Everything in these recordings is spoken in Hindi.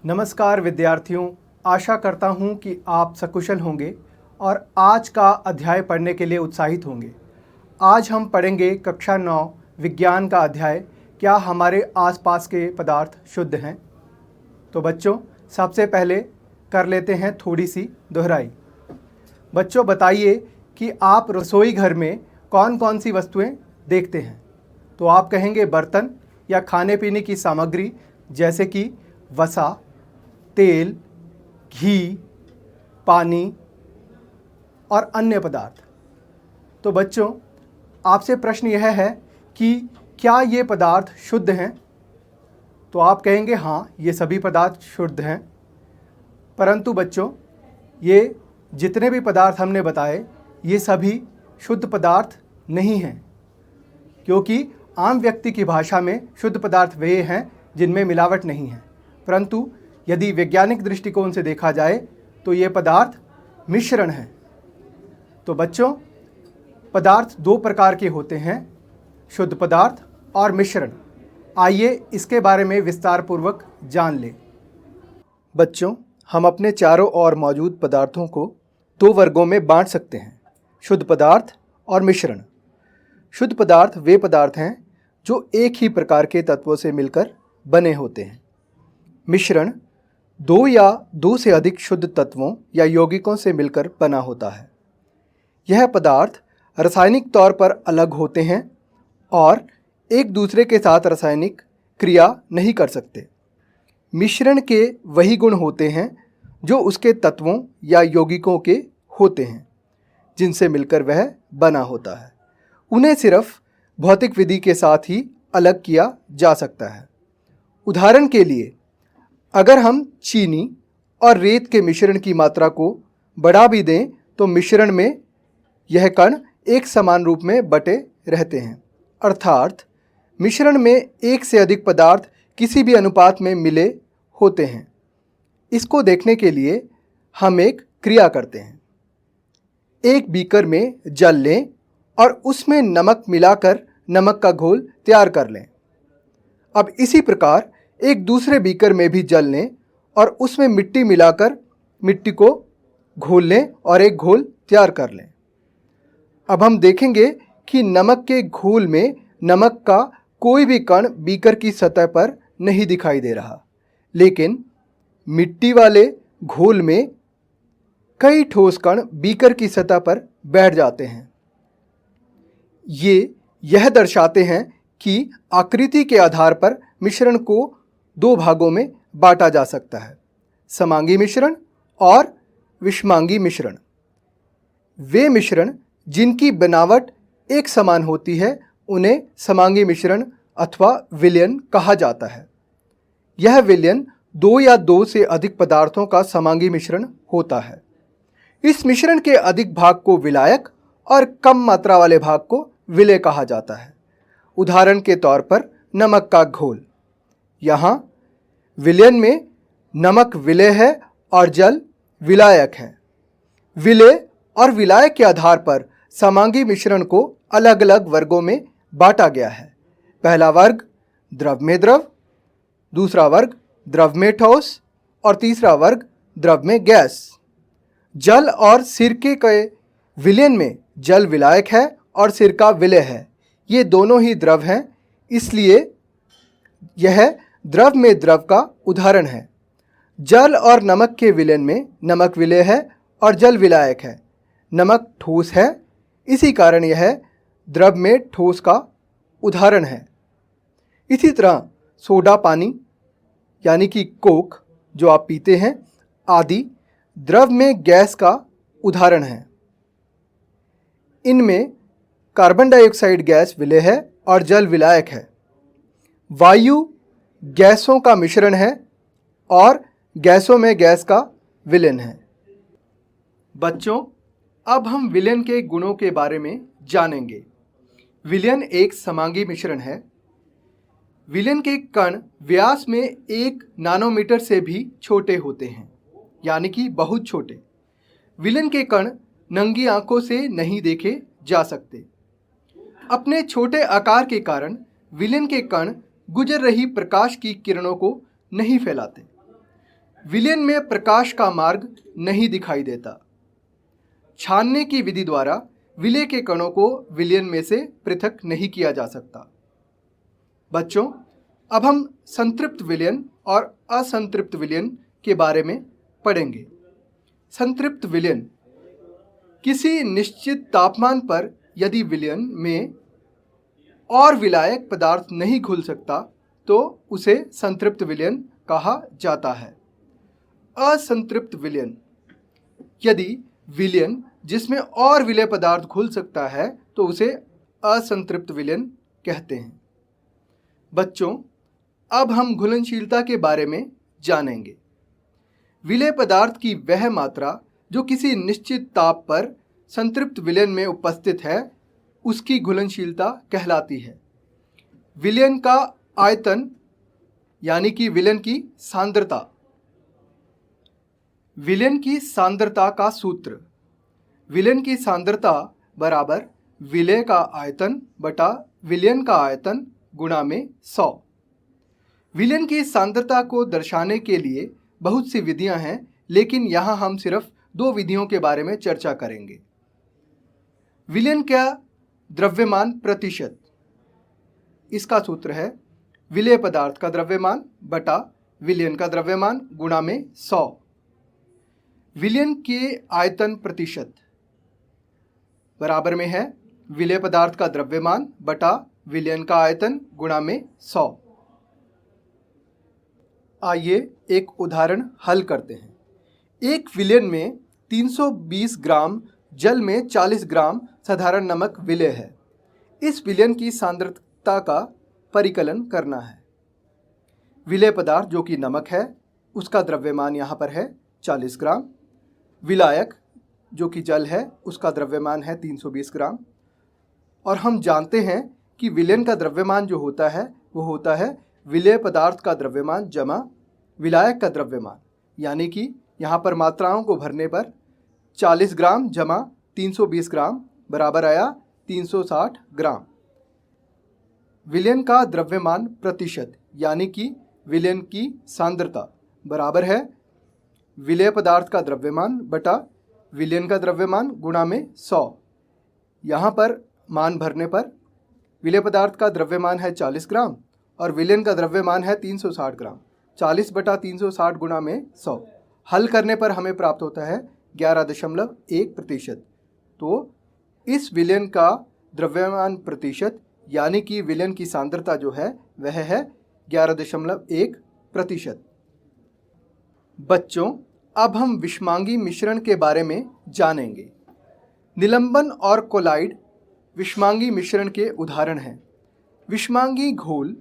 नमस्कार विद्यार्थियों, आशा करता हूँ कि आप सकुशल होंगे और आज का अध्याय पढ़ने के लिए उत्साहित होंगे। आज हम पढ़ेंगे कक्षा 9 विज्ञान का अध्याय, क्या हमारे आसपास के पदार्थ शुद्ध हैं। तो बच्चों, सबसे पहले कर लेते हैं थोड़ी सी दोहराई। बच्चों, बताइए कि आप रसोई घर में कौन कौन सी वस्तुएं देखते हैं। तो आप कहेंगे बर्तन या खाने पीने की सामग्री, जैसे कि वसा, तेल, घी, पानी और अन्य पदार्थ। तो बच्चों, आपसे प्रश्न यह है कि क्या ये पदार्थ शुद्ध हैं। तो आप कहेंगे हाँ, ये सभी पदार्थ शुद्ध हैं। परंतु बच्चों, ये जितने भी पदार्थ हमने बताए, ये सभी शुद्ध पदार्थ नहीं हैं, क्योंकि आम व्यक्ति की भाषा में शुद्ध पदार्थ वे हैं जिनमें मिलावट नहीं है। परंतु यदि वैज्ञानिक दृष्टिकोण से देखा जाए तो ये पदार्थ मिश्रण हैं। तो बच्चों, पदार्थ दो प्रकार के होते हैं, शुद्ध पदार्थ और मिश्रण। आइए इसके बारे में विस्तार पूर्वक जान लें। बच्चों, हम अपने चारों ओर मौजूद पदार्थों को दो वर्गों में बांट सकते हैं, शुद्ध पदार्थ और मिश्रण। शुद्ध पदार्थ वे पदार्थ हैं जो एक ही प्रकार के तत्वों से मिलकर बने होते हैं। मिश्रण दो या दो से अधिक शुद्ध तत्वों या यौगिकों से मिलकर बना होता है। यह पदार्थ रासायनिक तौर पर अलग होते हैं और एक दूसरे के साथ रासायनिक क्रिया नहीं कर सकते। मिश्रण के वही गुण होते हैं जो उसके तत्वों या यौगिकों के होते हैं जिनसे मिलकर वह बना होता है। उन्हें सिर्फ भौतिक विधि के साथ ही अलग किया जा सकता है। उदाहरण के लिए, अगर हम चीनी और रेत के मिश्रण की मात्रा को बढ़ा भी दें तो मिश्रण में यह कण एक समान रूप में बटे रहते हैं। अर्थात मिश्रण में एक से अधिक पदार्थ किसी भी अनुपात में मिले होते हैं। इसको देखने के लिए हम एक क्रिया करते हैं। एक बीकर में जल लें और उसमें नमक मिलाकर नमक का घोल तैयार कर लें। अब इसी प्रकार एक दूसरे बीकर में भी जल लें और उसमें मिट्टी मिलाकर मिट्टी को घोल लें और एक घोल तैयार कर लें। अब हम देखेंगे कि नमक के घोल में नमक का कोई भी कण बीकर की सतह पर नहीं दिखाई दे रहा, लेकिन मिट्टी वाले घोल में कई ठोस कण बीकर की सतह पर बैठ जाते हैं। यह दर्शाते हैं कि आकृति के आधार पर मिश्रण को दो भागों में बांटा जा सकता है, समांगी मिश्रण और विषमांगी मिश्रण। वे मिश्रण जिनकी बनावट एक समान होती है उन्हें समांगी मिश्रण अथवा विलयन कहा जाता है। यह विलयन दो या दो से अधिक पदार्थों का समांगी मिश्रण होता है। इस मिश्रण के अधिक भाग को विलायक और कम मात्रा वाले भाग को विलेय कहा जाता है। उदाहरण के तौर पर नमक का घोल। यहाँ विलयन में नमक विलेय है और जल विलायक है। विलेय और विलायक के आधार पर समांगी मिश्रण को अलग अलग वर्गों में बांटा गया है। पहला वर्ग द्रव में द्रव, दूसरा वर्ग द्रव में ठोस और तीसरा वर्ग द्रव में गैस। जल और सिरके के विलयन में जल विलायक है और सिरका विलेय है। ये दोनों ही द्रव हैं, इसलिए यह द्रव में द्रव का उदाहरण है। जल और नमक के विलयन में नमक विलेय है और जल विलायक है। नमक ठोस है, इसी कारण यह द्रव में ठोस का उदाहरण है। इसी तरह सोडा पानी यानी कि कोक जो आप पीते हैं आदि द्रव में गैस का उदाहरण है। इनमें कार्बन डाइऑक्साइड गैस विलेय है और जल विलायक है। वायु गैसों का मिश्रण है और गैसों में गैस का विलयन है। बच्चों, अब हम विलयन के गुणों के बारे में जानेंगे। विलयन एक समांगी मिश्रण है। विलयन के कण व्यास में 1 नैनोमीटर से भी छोटे होते हैं, यानी कि बहुत छोटे। विलयन के कण नंगी आंखों से नहीं देखे जा सकते। अपने छोटे आकार के कारण विलयन के कण गुजर रही प्रकाश की किरणों को नहीं फैलाते। विलयन में प्रकाश का मार्ग नहीं दिखाई देता। छानने की विधि द्वारा विलय के कणों को विलयन में से पृथक नहीं किया जा सकता। बच्चों, अब हम संतृप्त विलयन और असंतृप्त विलयन के बारे में पढ़ेंगे। संतृप्त विलयन किसी निश्चित तापमान पर यदि विलयन में और विलायक पदार्थ नहीं घुल सकता तो उसे संतृप्त विलयन कहा जाता है। असंतृप्त विलयन, यदि विलयन जिसमें और विलय पदार्थ घुल सकता है तो उसे असंतृप्त विलयन कहते हैं। बच्चों, अब हम घुलनशीलता के बारे में जानेंगे। विलय पदार्थ की वह मात्रा जो किसी निश्चित ताप पर संतृप्त विलयन में उपस्थित है उसकी घुलनशीलता कहलाती है। विलयन का आयतन यानी कि विलयन की सांद्रता। विलयन की सांद्रता का सूत्र, विलयन की सांद्रता बराबर विलय का आयतन बटा विलयन का आयतन गुणा में 100। विलयन की सांद्रता को दर्शाने के लिए बहुत सी विधियां हैं, लेकिन यहाँ हम सिर्फ 2 विधियों के बारे में चर्चा करेंगे। विलयन का द्रव्यमान प्रतिशत, इसका सूत्र है विलय पदार्थ का द्रव्यमान बटा विलयन का द्रव्यमान गुणा में 100। विलयन के आयतन प्रतिशत बराबर में है विलय पदार्थ का द्रव्यमान बटा विलयन का आयतन गुणा में 100। आइए एक उदाहरण हल करते हैं। एक विलयन में 320 ग्राम जल में 40 ग्राम साधारण नमक विलय है। इस विलयन की सांद्रता का परिकलन करना है। विलय पदार्थ जो कि नमक है उसका द्रव्यमान यहाँ पर है 40 ग्राम। विलायक जो कि जल है उसका द्रव्यमान है 320 ग्राम। और हम जानते हैं कि विलयन का द्रव्यमान जो होता है वो होता है विलय पदार्थ का द्रव्यमान जमा विलायक का द्रव्यमान, यानी कि यहाँ पर मात्राओं को भरने पर 40 ग्राम जमा 320 ग्राम बराबर आया 360 ग्राम। विलयन का द्रव्यमान प्रतिशत यानी कि विलयन की सांद्रता बराबर है विलय पदार्थ का द्रव्यमान बटा विलयन का द्रव्यमान गुणा में 100। यहाँ पर मान भरने पर विलय पदार्थ का द्रव्यमान है 40 ग्राम और विलयन का द्रव्यमान है 360 ग्राम। 40 बटा 360 गुणा में 100 हल करने पर हमें प्राप्त होता है 11.1%। तो इस विलयन का द्रव्यमान प्रतिशत यानी कि विलयन की सांद्रता जो है वह है 11.1%। बच्चों, अब हम विषमांगी मिश्रण के बारे में जानेंगे। निलंबन और कोलाइड विषमांगी मिश्रण के उदाहरण हैं। विषमांगी घोल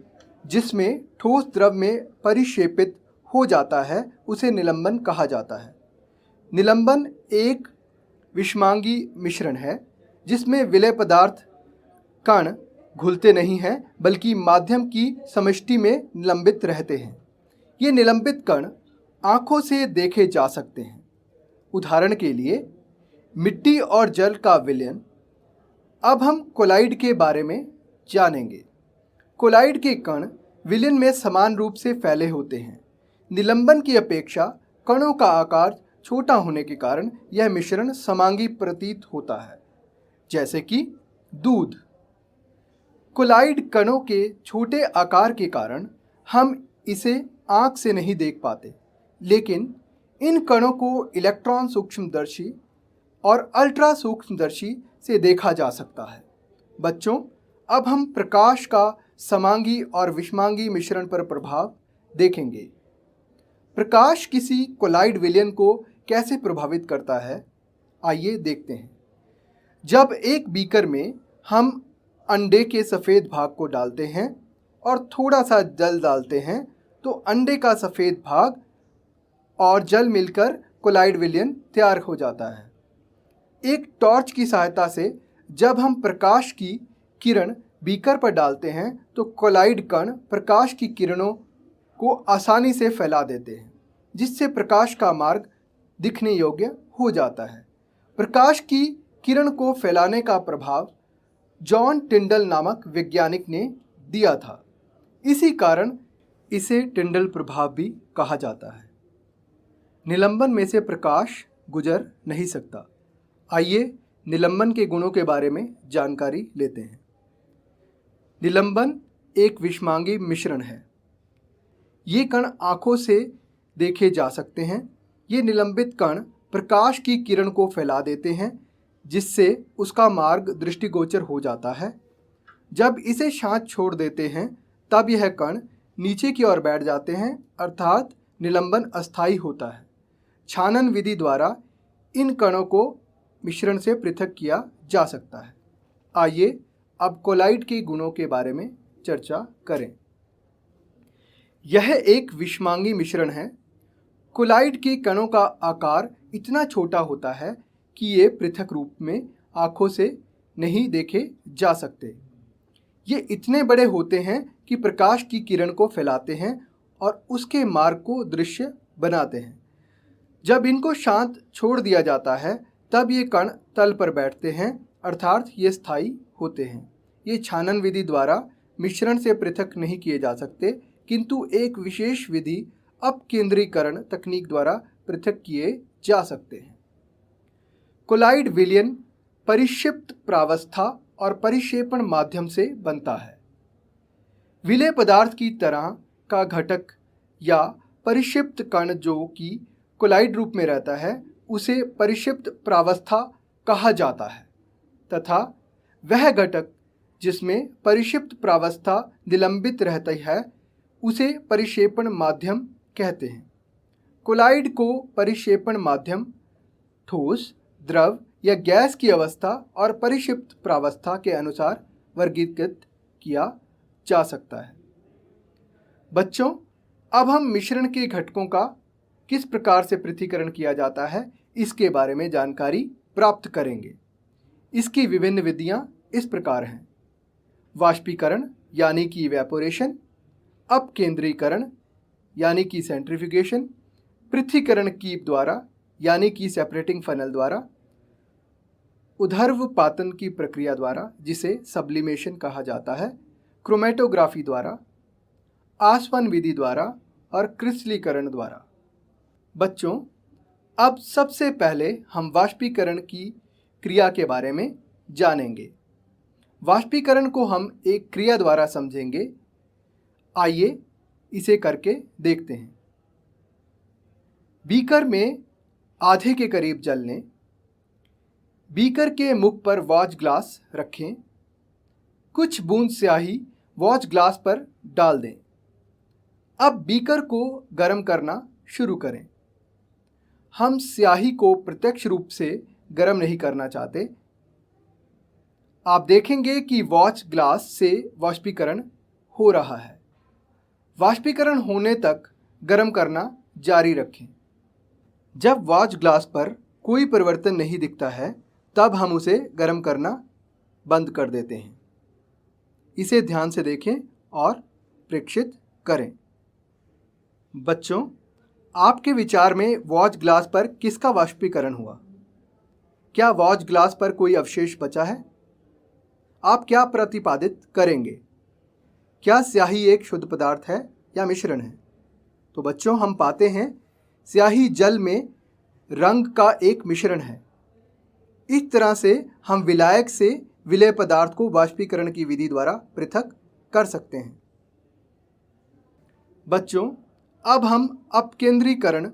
जिसमें ठोस द्रव में परिक्षेपित हो जाता है उसे निलंबन कहा जाता है। निलंबन एक विषमांगी मिश्रण है जिसमें विलय पदार्थ कण घुलते नहीं हैं बल्कि माध्यम की समष्टि में निलंबित रहते हैं। ये निलंबित कण आँखों से देखे जा सकते हैं। उदाहरण के लिए मिट्टी और जल का विलयन। अब हम कोलाइड के बारे में जानेंगे। कोलाइड के कण विलयन में समान रूप से फैले होते हैं। निलंबन की अपेक्षा कणों का आकार छोटा होने के कारण यह मिश्रण समांगी प्रतीत होता है, जैसे कि दूध। कोलाइड कणों के छोटे आकार के कारण हम इसे आँख से नहीं देख पाते, लेकिन इन कणों को इलेक्ट्रॉन सूक्ष्मदर्शी और अल्ट्रा सूक्ष्मदर्शी से देखा जा सकता है। बच्चों, अब हम प्रकाश का समांगी और विषमांगी मिश्रण पर प्रभाव देखेंगे। प्रकाश किसी कोलाइड विलयन को कैसे प्रभावित करता है, आइए देखते हैं। जब एक बीकर में हम अंडे के सफ़ेद भाग को डालते हैं और थोड़ा सा जल डालते हैं तो अंडे का सफ़ेद भाग और जल मिलकर कोलाइड विलयन तैयार हो जाता है। एक टॉर्च की सहायता से जब हम प्रकाश की किरण बीकर पर डालते हैं तो कोलाइड कण प्रकाश की किरणों को आसानी से फैला देते हैं, जिससे प्रकाश का मार्ग दिखने योग्य हो जाता है। प्रकाश की किरण को फैलाने का प्रभाव जॉन टिंडल नामक वैज्ञानिक ने दिया था। इसी कारण इसे टिंडल प्रभाव भी कहा जाता है। निलंबन में से प्रकाश गुजर नहीं सकता। आइए निलंबन के गुणों के बारे में जानकारी लेते हैं। निलंबन एक विषमांगी मिश्रण है। ये कण आँखों से देखे जा सकते हैं। ये निलंबित कण प्रकाश की किरण को फैला देते हैं, जिससे उसका मार्ग दृष्टिगोचर हो जाता है। जब इसे शांत छोड़ देते हैं तब यह कण नीचे की ओर बैठ जाते हैं, अर्थात निलंबन अस्थायी होता है। छानन विधि द्वारा इन कणों को मिश्रण से पृथक किया जा सकता है। आइए अब कोलाइड के गुणों के बारे में चर्चा करें। यह एक विषमांगी मिश्रण है। कोलाइड के कणों का आकार इतना छोटा होता है कि ये पृथक रूप में आँखों से नहीं देखे जा सकते। ये इतने बड़े होते हैं कि प्रकाश की किरण को फैलाते हैं और उसके मार्ग को दृश्य बनाते हैं। जब इनको शांत छोड़ दिया जाता है तब ये कण तल पर बैठते हैं, अर्थात ये स्थायी होते हैं। ये छानन विधि द्वारा मिश्रण से पृथक नहीं किए जा सकते, किंतु एक विशेष विधि अपकेंद्रीकरण तकनीक द्वारा पृथक किए जा सकते हैं। कोलाइड विलयन परिक्षिप्त प्रावस्था और परिक्षेपण माध्यम से बनता है। विलेय पदार्थ की तरह का घटक या परिक्षिप्त कण जो कि कोलाइड रूप में रहता है उसे परिक्षिप्त प्रावस्था कहा जाता है, तथा वह घटक जिसमें परिक्षिप्त प्रावस्था निलंबित रहती है उसे परिक्षेपण माध्यम कहते हैं। कोलाइड को परिक्षेपण माध्यम ठोस, द्रव या गैस की अवस्था और परिक्षिप्त प्रावस्था के अनुसार वर्गीकृत किया जा सकता है। बच्चों, अब हम मिश्रण के घटकों का किस प्रकार से पृथक्करण किया जाता है इसके बारे में जानकारी प्राप्त करेंगे। इसकी विभिन्न विधियां इस प्रकार हैं। वाष्पीकरण यानी कि इवेपोरेशन, अपकेंद्रीकरण यानी कि सेंट्रीफ्यूगेशन, पृथक्करण कीप द्वारा यानी कि सेपरेटिंग फनल द्वारा, उधर्वपातन की प्रक्रिया द्वारा जिसे सब्लिमेशन कहा जाता है, क्रोमेटोग्राफी द्वारा, आसवन विधि द्वारा और क्रिस्टलीकरण द्वारा। बच्चों, अब सबसे पहले हम वाष्पीकरण की क्रिया के बारे में जानेंगे। वाष्पीकरण को हम एक क्रिया द्वारा समझेंगे। आइए इसे करके देखते हैं। बीकर में आधे के करीब जल लें। बीकर के मुख पर वॉच ग्लास रखें। कुछ बूंद स्याही वॉच ग्लास पर डाल दें। अब बीकर को गर्म करना शुरू करें। हम स्याही को प्रत्यक्ष रूप से गर्म नहीं करना चाहते। आप देखेंगे कि वॉच ग्लास से वाष्पीकरण हो रहा है। वाष्पीकरण होने तक गर्म करना जारी रखें। जब वॉच ग्लास पर कोई परिवर्तन नहीं दिखता है तब हम उसे गर्म करना बंद कर देते हैं। इसे ध्यान से देखें और प्रेक्षित करें। बच्चों, आपके विचार में वॉच ग्लास पर किसका वाष्पीकरण हुआ? क्या वॉच ग्लास पर कोई अवशेष बचा है? आप क्या प्रतिपादित करेंगे? क्या स्याही एक शुद्ध पदार्थ है या मिश्रण है? तो बच्चों, हम पाते हैं स्याही जल में रंग का एक मिश्रण है। इस तरह से हम विलायक से विलेय पदार्थ को वाष्पीकरण की विधि द्वारा पृथक कर सकते हैं। बच्चों, अब हम अपकेंद्रीकरण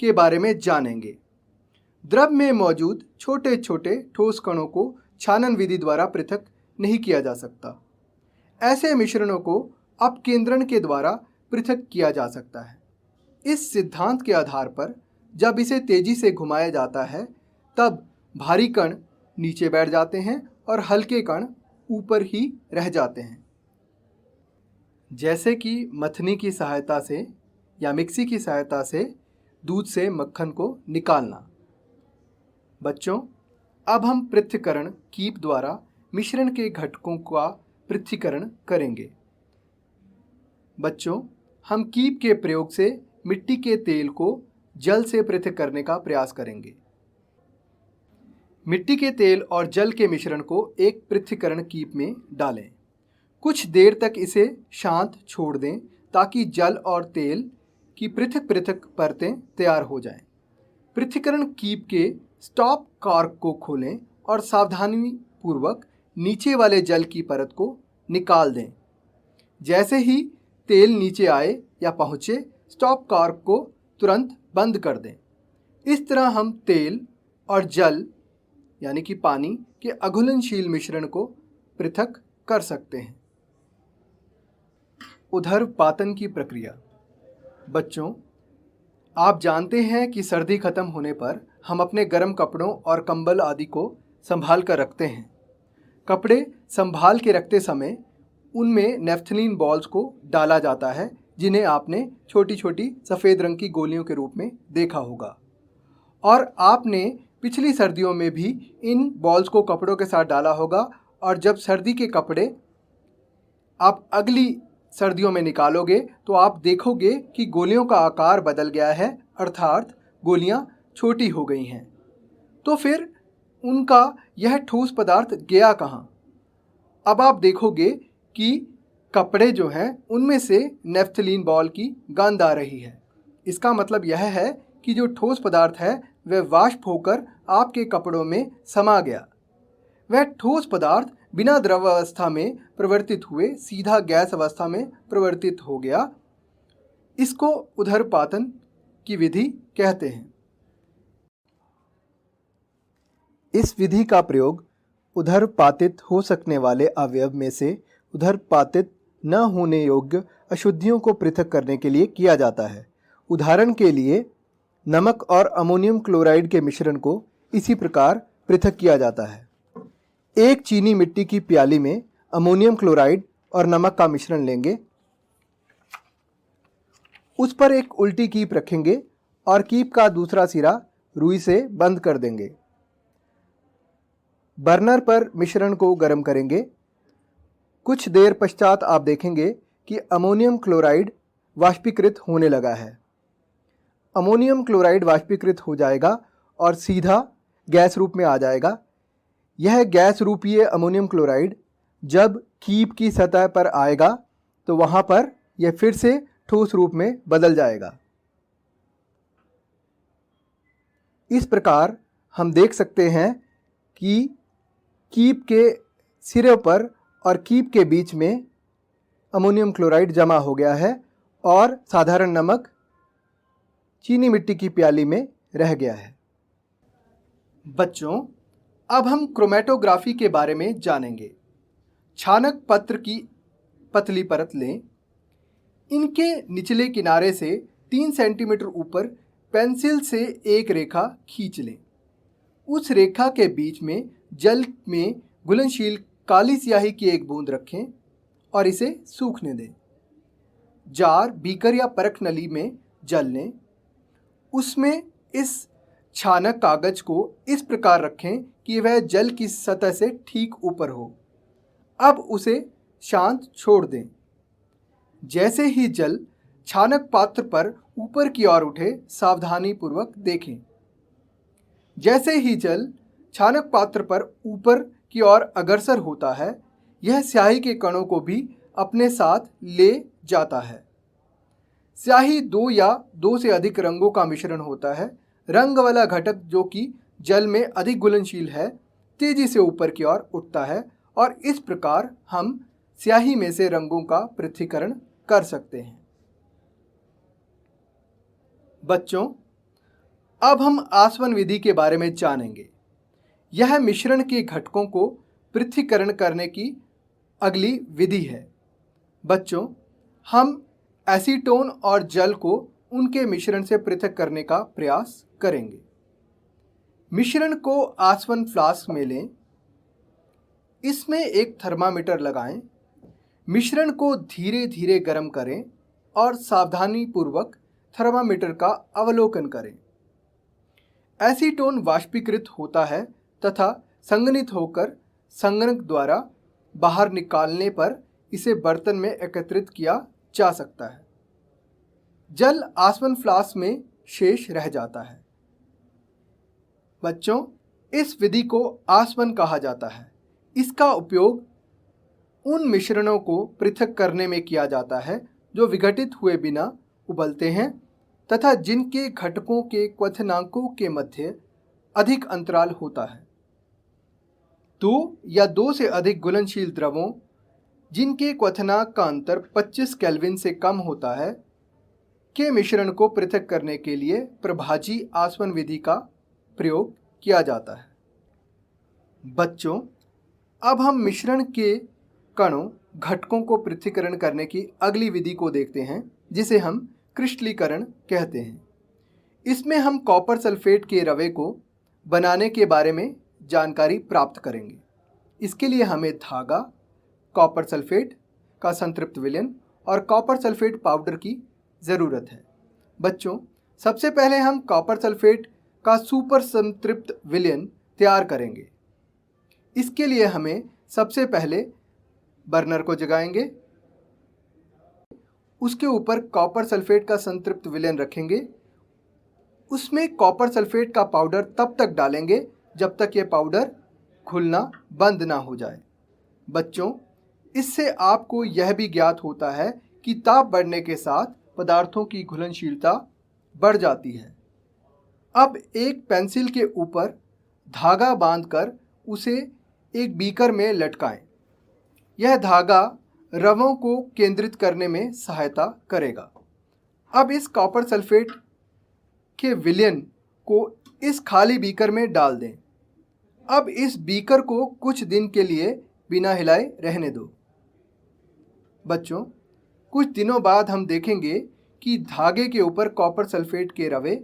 के बारे में जानेंगे। द्रव में मौजूद छोटे छोटे ठोस कणों को छानन विधि द्वारा पृथक नहीं किया जा सकता। ऐसे मिश्रणों को अपकेंद्रण के द्वारा पृथक किया जा सकता है। इस सिद्धांत के आधार पर जब इसे तेजी से घुमाया जाता है तब भारी कण नीचे बैठ जाते हैं और हल्के कण ऊपर ही रह जाते हैं। जैसे कि मथनी की सहायता से या मिक्सी की सहायता से दूध से मक्खन को निकालना। बच्चों, अब हम पृथक्करण कीप द्वारा मिश्रण के घटकों का पृथक्करण करेंगे। बच्चों, हम कीप के प्रयोग से मिट्टी के तेल को जल से पृथक करने का प्रयास करेंगे। मिट्टी के तेल और जल के मिश्रण को एक पृथक्करण कीप में डालें। कुछ देर तक इसे शांत छोड़ दें ताकि जल और तेल की पृथक पृथक परतें तैयार हो जाएं। पृथक्करण कीप के स्टॉप कॉर्क को खोलें और सावधानी पूर्वक नीचे वाले जल की परत को निकाल दें। जैसे ही तेल नीचे आए या पहुँचे, स्टॉप कॉर्क को तुरंत बंद कर दें। इस तरह हम तेल और जल यानी कि पानी के अघुलनशील मिश्रण को पृथक कर सकते हैं। उदरपातन की प्रक्रिया। बच्चों, आप जानते हैं कि सर्दी खत्म होने पर हम अपने गर्म कपड़ों और कंबल आदि को संभाल कर रखते हैं। कपड़े संभाल के रखते समय उनमें नेफ्थलीन बॉल्स को डाला जाता है, जिन्हें आपने छोटी छोटी सफ़ेद रंग की गोलियों के रूप में देखा होगा। और आपने पिछली सर्दियों में भी इन बॉल्स को कपड़ों के साथ डाला होगा, और जब सर्दी के कपड़े आप अगली सर्दियों में निकालोगे तो आप देखोगे कि गोलियों का आकार बदल गया है, अर्थात गोलियां छोटी हो गई हैं। तो फिर उनका यह ठोस पदार्थ गया कहाँ? अब आप देखोगे कि कपड़े जो हैं उनमें से नेफ्थलीन बॉल की गंध आ रही है। इसका मतलब यह है कि जो ठोस पदार्थ है वह वाष्प होकर आपके कपड़ों में समा गया। वह ठोस पदार्थ बिना द्रव अवस्था में परिवर्तित हुए सीधा गैस अवस्था में परिवर्तित हो गया। इसको उदरपातन की विधि कहते हैं। इस विधि का प्रयोग उदरपातित हो सकने वाले अवयव में से उदरपातित न होने योग्य अशुद्धियों को पृथक करने के लिए किया जाता है। उदाहरण के लिए नमक और अमोनियम क्लोराइड के मिश्रण को इसी प्रकार पृथक किया जाता है। एक चीनी मिट्टी की प्याली में अमोनियम क्लोराइड और नमक का मिश्रण लेंगे, उस पर एक उल्टी कीप रखेंगे और कीप का दूसरा सिरा रुई से बंद कर देंगे। बर्नर पर मिश्रण को गर्म करेंगे। कुछ देर पश्चात आप देखेंगे कि अमोनियम क्लोराइड वाष्पीकृत होने लगा है। अमोनियम क्लोराइड वाष्पीकृत हो जाएगा और सीधा गैस रूप में आ जाएगा। यह गैस रूपीय अमोनियम क्लोराइड जब कीप की सतह पर आएगा तो वहाँ पर यह फिर से ठोस रूप में बदल जाएगा। इस प्रकार हम देख सकते हैं कि कीप के सिरे पर और कीप के बीच में अमोनियम क्लोराइड जमा हो गया है और साधारण नमक चीनी मिट्टी की प्याली में रह गया है। बच्चों, अब हम क्रोमेटोग्राफी के बारे में जानेंगे। छानक पत्र की पतली परत लें। इनके निचले किनारे से 3 सेंटीमीटर ऊपर पेंसिल से एक रेखा खींच लें। उस रेखा के बीच में जल में घुलनशील काली स्याही की एक बूंद रखें और इसे सूखने दें। जार, बीकर या परख नली में जल लें। उसमें इस छानक कागज को इस प्रकार रखें कि वह जल की सतह से ठीक ऊपर हो। अब उसे शांत छोड़ दें। जैसे ही जल छानक पात्र पर ऊपर की ओर उठे, सावधानी पूर्वक देखें। जैसे ही जल छानक पात्र पर ऊपर की ओर अग्रसर होता है, यह स्याही के कणों को भी अपने साथ ले जाता है। स्याही 2 या 2 से अधिक रंगों का मिश्रण होता है। रंग वाला घटक जो कि जल में अधिक घुलनशील है, तेजी से ऊपर की ओर उठता है और इस प्रकार हम स्याही में से रंगों का पृथक्करण कर सकते हैं। बच्चों, अब हम आसवन विधि के बारे में जानेंगे। यह मिश्रण के घटकों को पृथक्करण करने की अगली विधि है। बच्चों, हम एसीटोन और जल को उनके मिश्रण से पृथक करने का प्रयास करेंगे। मिश्रण को आसवन फ्लास्क में लें। इसमें एक थर्मामीटर लगाएं। मिश्रण को धीरे धीरे गर्म करें और सावधानीपूर्वक थर्मामीटर का अवलोकन करें। एसीटोन वाष्पीकृत होता है तथा संघनित होकर संगणक द्वारा बाहर निकालने पर इसे बर्तन में एकत्रित किया जा सकता है। जल आसवन फ्लास्क में शेष रह जाता है। बच्चों, इस विधि को आसवन कहा जाता है। इसका उपयोग उन मिश्रणों को पृथक करने में किया जाता है जो विघटित हुए बिना उबलते हैं तथा जिनके घटकों के क्वथनांकों के मध्य अधिक अंतराल होता है। 2 या 2 से अधिक घुलनशील द्रवों जिनके क्वथनांक का अंतर 25 केल्विन से कम होता है के मिश्रण को पृथक करने के लिए प्रभाजी आसवन विधि का प्रयोग किया जाता है। बच्चों, अब हम मिश्रण के कणों घटकों को पृथक्करण करने की अगली विधि को देखते हैं, जिसे हम क्रिस्टलीकरण कहते हैं। इसमें हम कॉपर सल्फेट के रवे को बनाने के बारे में जानकारी प्राप्त करेंगे। इसके लिए हमें धागा, कॉपर सल्फेट का संतृप्त विलयन और कॉपर सल्फेट पाउडर की ज़रूरत है। बच्चों, सबसे पहले हम कॉपर सल्फेट का सुपर संतृप्त विलयन तैयार करेंगे। इसके लिए हमें सबसे पहले बर्नर को जगाएंगे, उसके ऊपर कॉपर सल्फेट का संतृप्त विलयन रखेंगे। उसमें कॉपर सल्फेट का पाउडर तब तक डालेंगे जब तक ये पाउडर घुलना बंद ना हो जाए। बच्चों, इससे आपको यह भी ज्ञात होता है कि ताप बढ़ने के साथ पदार्थों की घुलनशीलता बढ़ जाती है। अब एक पेंसिल के ऊपर धागा बांधकर उसे एक बीकर में लटकाएं। यह धागा रवों को केंद्रित करने में सहायता करेगा। अब इस कॉपर सल्फेट के विलयन को इस खाली बीकर में डाल दें। अब इस बीकर को कुछ दिन के लिए बिना हिलाए रहने दो। बच्चों, कुछ दिनों बाद हम देखेंगे कि धागे के ऊपर कॉपर सल्फेट के रवे,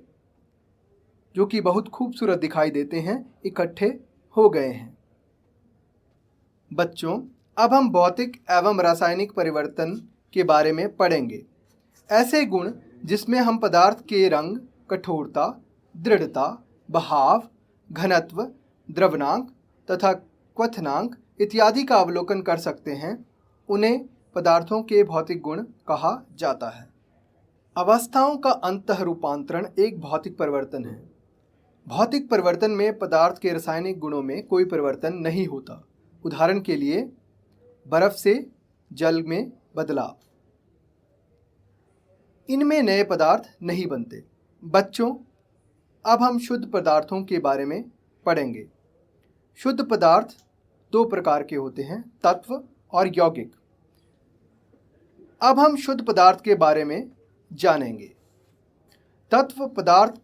जो कि बहुत खूबसूरत दिखाई देते हैं, इकट्ठे हो गए हैं। बच्चों, अब हम भौतिक एवं रासायनिक परिवर्तन के बारे में पढ़ेंगे। ऐसे गुण जिसमें हम पदार्थ के रंग, कठोरता, दृढ़ता, बहाव, घनत्व, द्रवनांक तथा क्वथनांक इत्यादि का अवलोकन कर सकते हैं, उन्हें पदार्थों के भौतिक गुण कहा जाता है। अवस्थाओं का अंतः रूपांतरण एक भौतिक परिवर्तन है। भौतिक परिवर्तन में पदार्थ के रासायनिक गुणों में कोई परिवर्तन नहीं होता। उदाहरण के लिए बर्फ से जल में बदलाव। इनमें नए पदार्थ नहीं बनते। बच्चों, अब हम शुद्ध पदार्थों के बारे में पढ़ेंगे। शुद्ध पदार्थ 2 प्रकार के होते हैं, तत्व और यौगिक। अब हम शुद्ध पदार्थ के बारे में जानेंगे। तत्व पदार्थ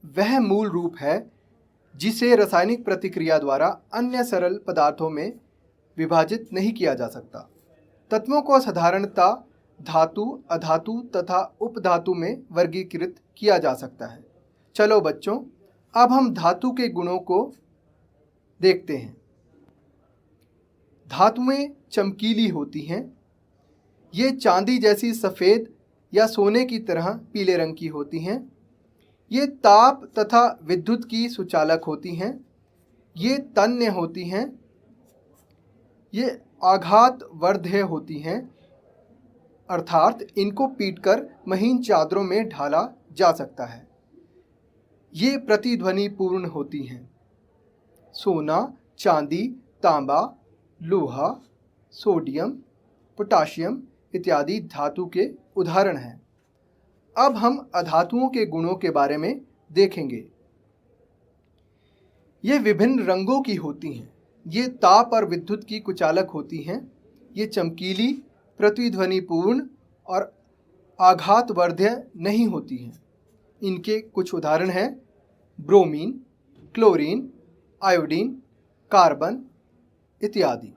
वह मूल रूप है जिसे रासायनिक प्रतिक्रिया द्वारा अन्य सरल पदार्थों में विभाजित नहीं किया जा सकता। तत्वों को साधारणतः धातु, अधातु तथा उपधातु में वर्गीकृत किया जा सकता है। चलो बच्चों, अब हम धातु के गुणों को देखते हैं। धातुएं चमकीली होती हैं। ये चांदी जैसी सफ़ेद या सोने की तरह पीले रंग की होती हैं। ये ताप तथा विद्युत की सुचालक होती हैं। ये तन्य होती हैं। ये आघातवर्ध्य होती हैं, अर्थात इनको पीटकर महीन चादरों में ढाला जा सकता है। ये प्रतिध्वनिपूर्ण होती हैं। सोना, चांदी, तांबा, लोहा, सोडियम, पोटाशियम इत्यादि धातु के उदाहरण हैं। अब हम अधातुओं के गुणों के बारे में देखेंगे। ये विभिन्न रंगों की होती हैं। ये ताप और विद्युत की कुचालक होती हैं। ये चमकीली, प्रतिध्वनिपूर्ण और आघातवर्ध्य नहीं होती हैं। इनके कुछ उदाहरण हैं ब्रोमीन, क्लोरीन, आयोडीन, कार्बन इत्यादि।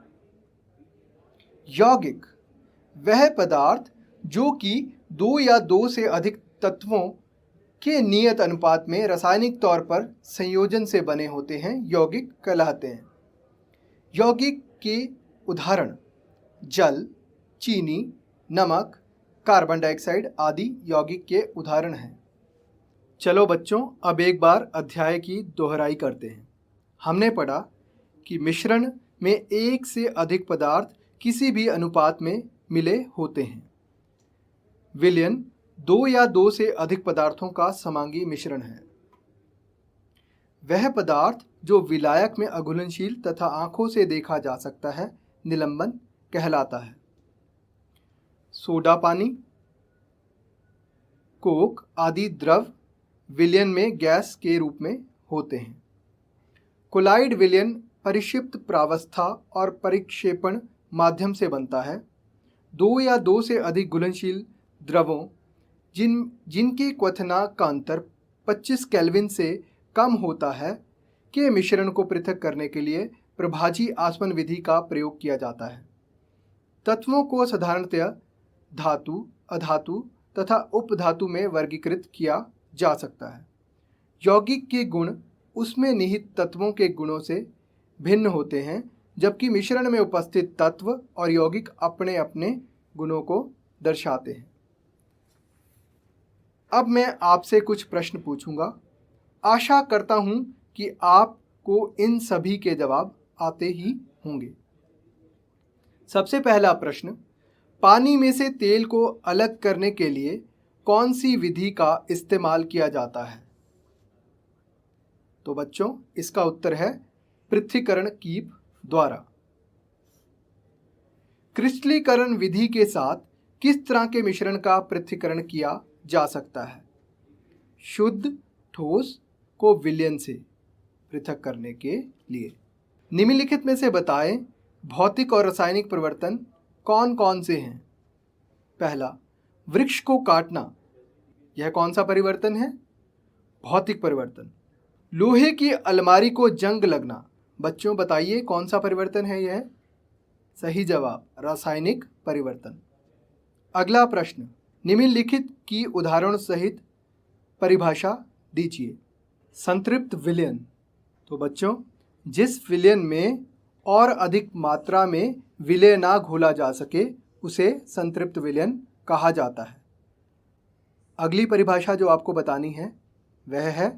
यौगिक वह पदार्थ जो कि 2 या 2 से अधिक तत्वों के नियत अनुपात में रासायनिक तौर पर संयोजन से बने होते हैं, यौगिक कहलाते हैं। यौगिक के उदाहरण जल, चीनी, नमक, कार्बन डाइऑक्साइड आदि यौगिक के उदाहरण हैं। चलो बच्चों, अब एक बार अध्याय की दोहराई करते हैं। हमने पढ़ा कि मिश्रण में 1 से अधिक पदार्थ किसी भी अनुपात में मिले होते हैं। विलयन 2 या 2 से अधिक पदार्थों का समांगी मिश्रण है। वह पदार्थ जो विलायक में अघुलनशील तथा आंखों से देखा जा सकता है, निलंबन कहलाता है। सोडा पानी, कोक आदि द्रव विलयन में गैस के रूप में होते हैं। कोलाइड विलयन परिक्षिप्त प्रावस्था और परिक्षेपण माध्यम से बनता है। दो या दो से अधिक घुलनशील द्रवों जिनके क्वथनांक का अंतर 25 केल्विन से कम होता है के मिश्रण को पृथक करने के लिए प्रभाजी आसवन विधि का प्रयोग किया जाता है। तत्वों को साधारणतया धातु, अधातु तथा उपधातु में वर्गीकृत किया जा सकता है। यौगिक के गुण उसमें निहित तत्वों के गुणों से भिन्न होते हैं, जबकि मिश्रण में उपस्थित तत्व और यौगिक अपने अपने गुणों को दर्शाते हैं। अब मैं आपसे कुछ प्रश्न पूछूंगा। आशा करता हूं कि आपको इन सभी के जवाब आते ही होंगे। सबसे पहला प्रश्न, पानी में से तेल को अलग करने के लिए कौन सी विधि का इस्तेमाल किया जाता है? तो बच्चों, इसका उत्तर है पृथक्करण कीप द्वारा। क्रिस्टलीकरण विधि के साथ किस तरह के मिश्रण का पृथक्करण किया जा सकता है? शुद्ध ठोस को विलयन से पृथक करने के लिए निम्नलिखित में से बताएं भौतिक और रासायनिक परिवर्तन कौन कौन से हैं? पहला, वृक्ष को काटना, यह कौन सा परिवर्तन है? भौतिक परिवर्तन। लोहे की अलमारी को जंग लगना, बच्चों बताइए कौन सा परिवर्तन है यह? सही जवाब, रासायनिक परिवर्तन। अगला प्रश्न, निम्नलिखित की उदाहरण सहित परिभाषा दीजिए। संतृप्त विलयन, तो बच्चों जिस विलयन में और अधिक मात्रा में विलय ना घोला जा सके उसे संतृप्त विलयन कहा जाता है। अगली परिभाषा जो आपको बतानी है वह है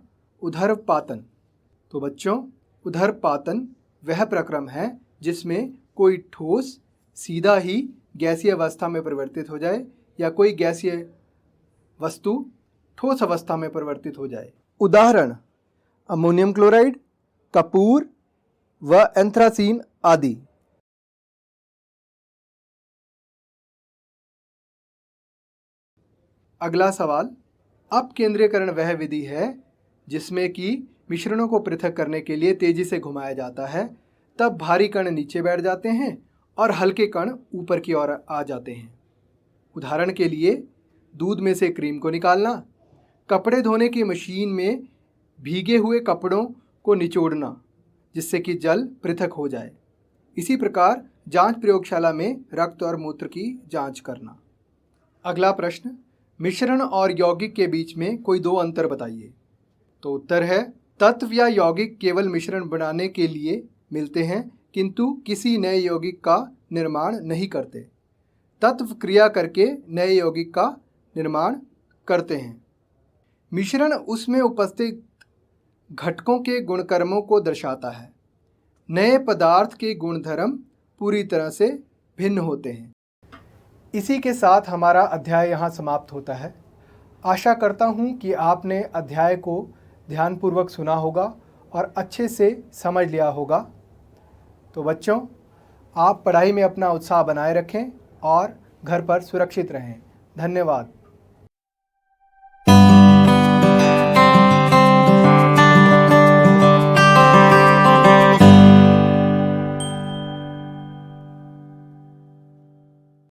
उदर्भपातन। तो बच्चों उदर्भपातन वह प्रक्रम है जिसमें कोई ठोस सीधा ही गैसीय अवस्था में परिवर्तित हो जाए या कोई गैसीय वस्तु ठोस अवस्था में परिवर्तित हो जाए। उदाहरण, अमोनियम क्लोराइड, कपूर व एंथ्रासीन आदि। अगला सवाल, अपकेंद्रीकरण वह विधि है जिसमें कि मिश्रणों को पृथक करने के लिए तेजी से घुमाया जाता है, तब भारी कण नीचे बैठ जाते हैं और हल्के कण ऊपर की ओर आ जाते हैं। उदाहरण के लिए, दूध में से क्रीम को निकालना, कपड़े धोने की मशीन में भीगे हुए कपड़ों को निचोड़ना जिससे कि जल पृथक हो जाए। इसी प्रकार जांच प्रयोगशाला में रक्त और मूत्र की जांच करना। अगला प्रश्न, मिश्रण और यौगिक के बीच में कोई दो अंतर बताइए। तो उत्तर है, तत्व या यौगिक केवल मिश्रण बनाने के लिए मिलते हैं किंतु किसी नए यौगिक का निर्माण नहीं करते। तत्व क्रिया करके नए यौगिक का निर्माण करते हैं। मिश्रण उसमें उपस्थित घटकों के गुणकर्मों को दर्शाता है। नए पदार्थ के गुणधर्म पूरी तरह से भिन्न होते हैं। इसी के साथ हमारा अध्याय यहाँ समाप्त होता है। आशा करता हूँ कि आपने अध्याय को ध्यानपूर्वक सुना होगा और अच्छे से समझ लिया होगा। तो बच्चों, आप पढ़ाई में अपना उत्साह बनाए रखें और घर पर सुरक्षित रहें। धन्यवाद।